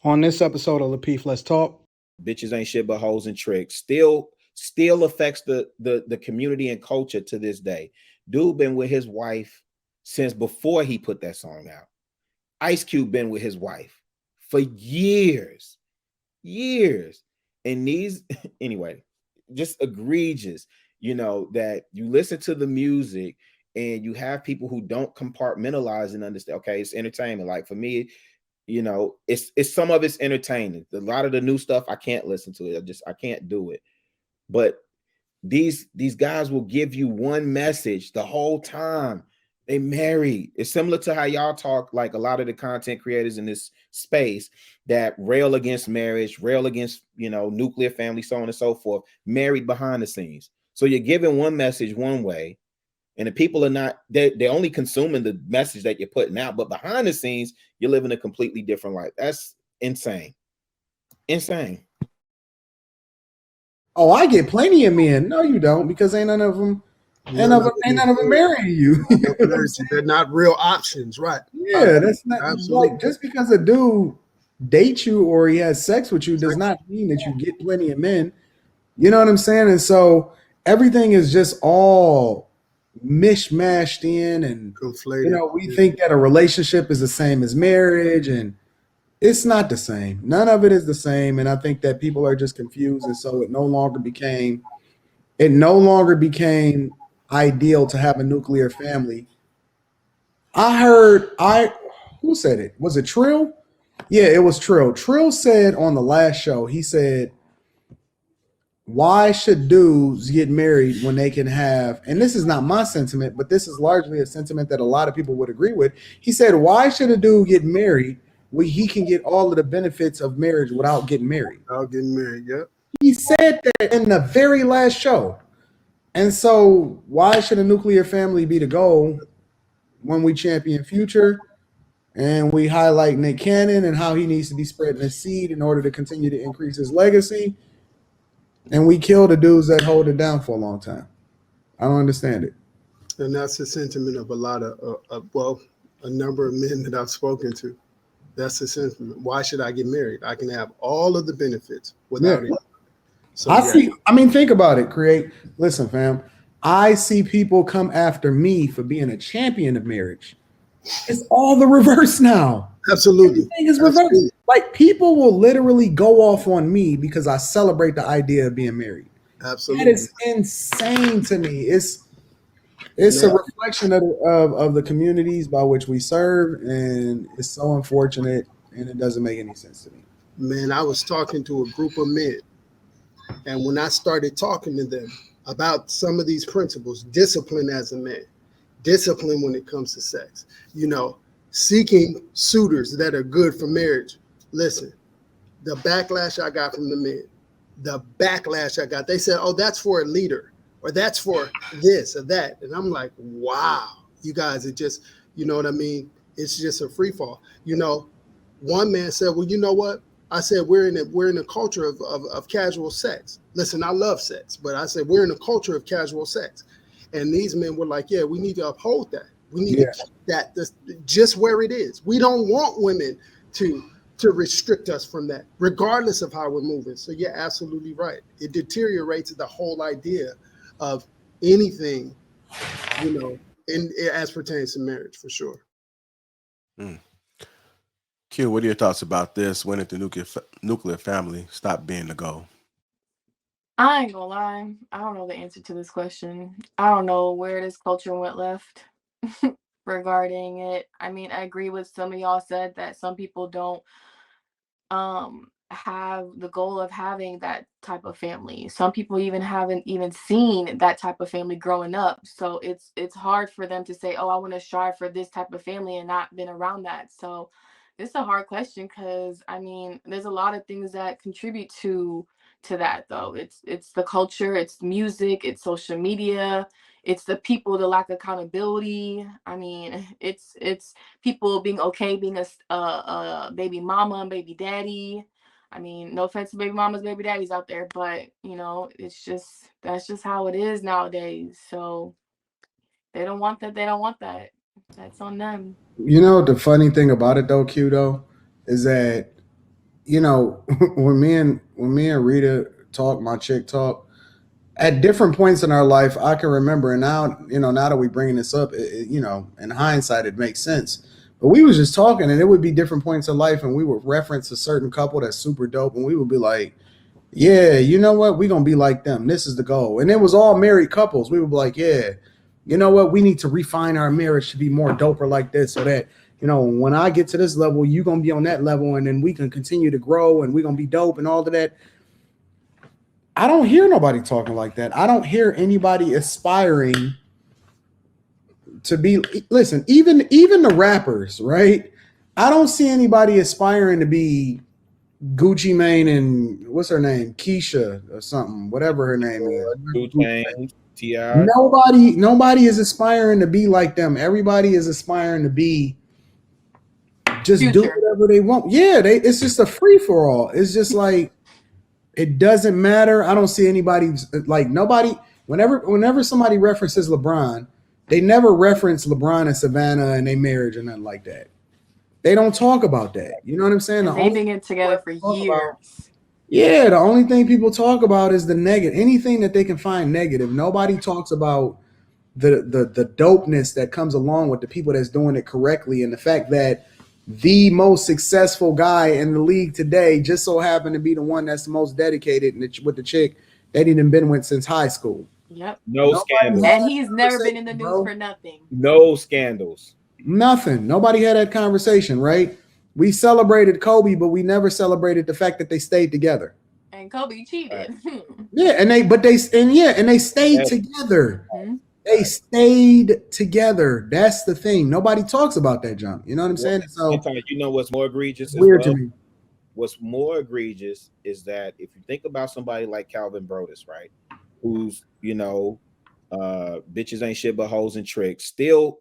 On this episode of Lapeef, Let's Talk. Bitches ain't shit but hoes and tricks. Still affects the community and culture to this day. Dude been with his wife since before he put that song out. Ice Cube been with his wife for years. And these, anyway, just egregious, that you listen to the music and you have people who don't compartmentalize and understand, okay, it's entertainment. Like for me, it's some of it's entertaining. A lot of the new stuff I can't listen to it. I can't do it. But these guys will give you one message the whole time. They married. It's similar to how y'all talk, like a lot of the content creators in this space that rail against marriage, rail against, nuclear family, so on and so forth, married behind the scenes. So you're giving one message one way, and the people are not, they're only consuming the message that you're putting out, but behind the scenes, you're living a completely different life. That's insane. Insane. Oh, I get plenty of men. No, you don't, because ain't none of them marrying you. They're not real options, right? Yeah, that's not like, just because a dude dates you or he has sex with you does not mean that you get plenty of men. You know what I'm saying? And so everything is just all mishmashed in, and conflated. We think that a relationship is the same as marriage, and it's not the same. None of it is the same. And I think that people are just confused, and so it no longer became ideal to have a nuclear family. Who said it? Was it Trill? Yeah, it was Trill. Trill said on the last show, he said, why should dudes get married when they can have, and this is not my sentiment, but this is largely a sentiment that a lot of people would agree with. He said, why should a dude get married when he can get all of the benefits of marriage without getting married? Yep. He said that in the very last show. And so why should a nuclear family be the goal when we champion Future and we highlight Nick Cannon and how he needs to be spreading his seed in order to continue to increase his legacy? And we kill the dudes that hold it down for a long time. I don't understand it. And that's the sentiment of a lot of, a number of men that I've spoken to. That's the sentiment. Why should I get married? I can have all of the benefits without it. So, think about it, Listen, fam, I see people come after me for being a champion of marriage. It's all the reverse now. Absolutely. Everything is reversed. Absolutely. Like, people will literally go off on me because I celebrate the idea of being married. Absolutely. That is insane to me. It's a reflection of the communities by which we serve, and it's so unfortunate, and it doesn't make any sense to me. Man, I was talking to a group of men, and when I started talking to them about some of these principles, discipline as a man, discipline when it comes to sex, seeking suitors that are good for marriage. Listen, the backlash I got from the men, they said, oh, that's for a leader, or that's for this or that. And I'm like, wow, you guys are just, you know what I mean? It's just a free fall. One man said, well, you know what? I said, we're in a culture of casual sex. Listen, I love sex, but I said, we're in a culture of casual sex. And these men were like, yeah, we need to uphold that. We need to keep that just where it is. We don't want women to restrict us from that, regardless of how we're moving. So you're absolutely right. It deteriorates the whole idea of anything, as pertains to marriage, for sure. Q, what are your thoughts about this? When did the nuclear family stop being the goal? I ain't gonna lie. I don't know the answer to this question. I don't know where this culture went left regarding it. I mean, I agree with some of y'all said that some people don't have the goal of having that type of family. Some people even haven't even seen that type of family growing up. So it's hard for them to say, oh, I want to strive for this type of family and not been around that. So it's a hard question, because I mean, there's a lot of things that contribute to that, though. It's the culture, it's music, it's social media, it's the people, the lack of accountability. I mean, it's people being okay being a baby mama and baby daddy. I mean, no offense to baby mamas, baby daddies out there, but that's just how it is nowadays. So they don't want that. That's on them. The funny thing about it, though, Q, though, is that you know, when me and Rita talk, my chick talk, at different points in our life, I can remember, and now, you know, now that we bringing this up, you know, in hindsight, it makes sense. But we was just talking, and it would be different points in life, and we would reference a certain couple that's super dope, and we would be like, yeah, you know what, we gonna be like them. This is the goal. And it was all married couples. We would be like, yeah, you know what, we need to refine our marriage to be more doper like this, so that, you know, when I get to this level, you gonna be on that level, and then we can continue to grow, and we gonna be dope and all of that. I don't hear nobody talking like that. I don't hear anybody aspiring to be. Listen, even the rappers, right? I don't see anybody aspiring to be Gucci Mane and what's her name, Keisha or something, whatever her name is. T.I. Nobody is aspiring to be like them. Everybody is aspiring to be just do whatever they want. Yeah, it's just a free for all. It's just like, it doesn't matter. I don't see anybody, like, nobody. Whenever somebody references LeBron, they never reference LeBron and Savannah and their marriage or nothing like that. They don't talk about that. You know what I'm saying? They've been together for years. Yeah, the only thing people talk about is the negative. Anything that they can find negative. Nobody talks about the dopeness that comes along with the people that's doing it correctly, and the fact that the most successful guy in the league today just so happened to be the one that's the most dedicated with the chick that he done been with since high school. Yep. No scandals. And he's never been in the news for nothing. No scandals. Nothing. Nobody had that conversation, right? We celebrated Kobe, but we never celebrated the fact that they stayed together. And Kobe cheated. Yeah, and they stayed together. Mm-hmm. They stayed together. That's the thing. Nobody talks about that jump. You know what I'm saying? So, you know what's more egregious? Weird to me. What's more egregious is that if you think about somebody like Calvin Brodus, right, who's, you know, bitches ain't shit but hoes and tricks, still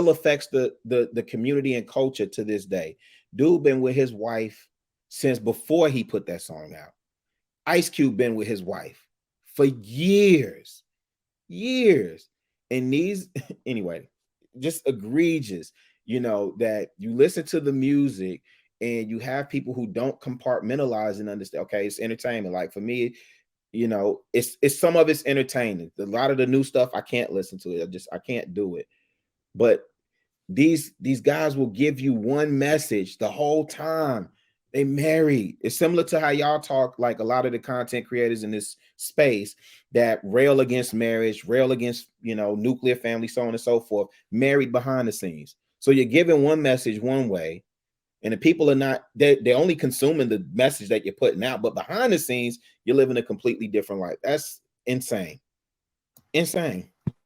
affects the community and culture to this day. Dude been with his wife since before he put that song out. Ice Cube been with his wife for years. And these, anyway, just egregious, you know, that you listen to the music and you have people who don't compartmentalize and understand, okay, it's entertainment. Like for me, you know, it's some of it's entertaining. A lot of the new stuff, I can't listen to it. I can't do it. But these guys will give you one message the whole time. They married. It's similar to how y'all talk, like a lot of the content creators in this space that rail against marriage, rail against, you know, nuclear family, so on and so forth, married behind the scenes. So you're giving one message one way, and the people are not, they're only consuming the message that you're putting out, but behind the scenes, you're living a completely different life. That's insane. Insane.